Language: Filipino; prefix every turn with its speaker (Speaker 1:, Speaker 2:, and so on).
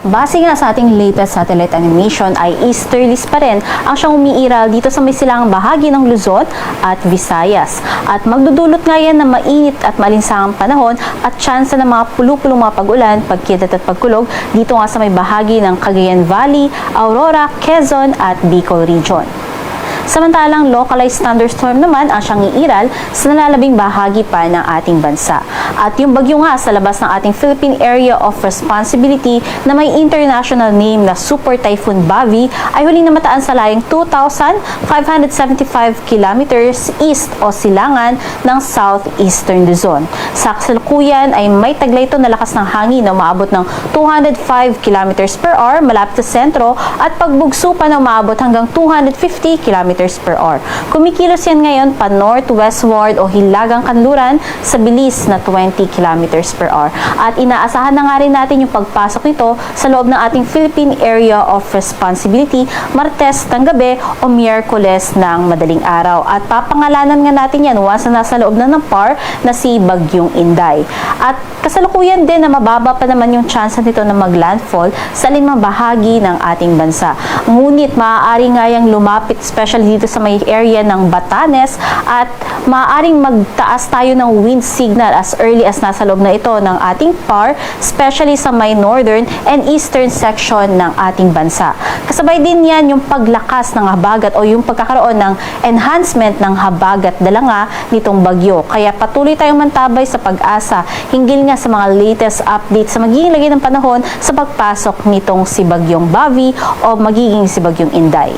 Speaker 1: Base nga sa ating latest satellite animation ay easterlies pa rin ang siyang umiiral dito sa may silangang bahagi ng Luzon at Visayas. At magdudulot nga yan ng mainit at malinsangang panahon at tsansa ng mga pulupulong mga pag-ulan, pagkidlat at pagkulog dito nga sa may bahagi ng Cagayan Valley, Aurora, Quezon at Bicol Region. Samantalang localized thunderstorm naman ang siyang iiral sa nalalabing bahagi pa ng ating bansa. At yung bagyo nga sa labas ng ating Philippine Area of Responsibility na may international name na Super Typhoon Bavi ay huling namataan sa layong 2,575 kilometers east o silangan ng southeastern Luzon. Sa kasalukuyan ay may taglay ito na lakas ng hangin na umaabot ng 205 kilometers per hour malapit sa sentro at pagbugso pa na umaabot hanggang 250 kilometers per hour. Kumikilos yan ngayon pa northwestward o hilagang kanluran sa bilis na 20 kilometers per hour. At inaasahan na nga rin natin yung pagpasok nito sa loob ng ating Philippine Area of Responsibility Martes ng gabi o Miyerkules ng madaling araw. At papangalanan nga natin yan once na nasa loob na ng PAR na si Bagyong Inday. At kasalukuyan din na mababa pa naman yung chance nito na maglandfall sa alinmang bahagi ng ating bansa. Ngunit maaari nga yung lumapit especially dito sa may area ng Batanes at maaaring magtaas tayo ng wind signal as early as nasa loob na ito ng ating PAR, especially sa may northern and eastern section ng ating bansa. Kasabay din yan yung paglakas ng habagat o yung pagkakaroon ng enhancement ng habagat dala nga nitong bagyo. Kaya patuloy tayong mantabay sa pag-asa hinggil nga sa mga latest updates sa magiging lagay ng panahon sa pagpasok nitong si Bagyong Bavi o magiging si Bagyong Inday.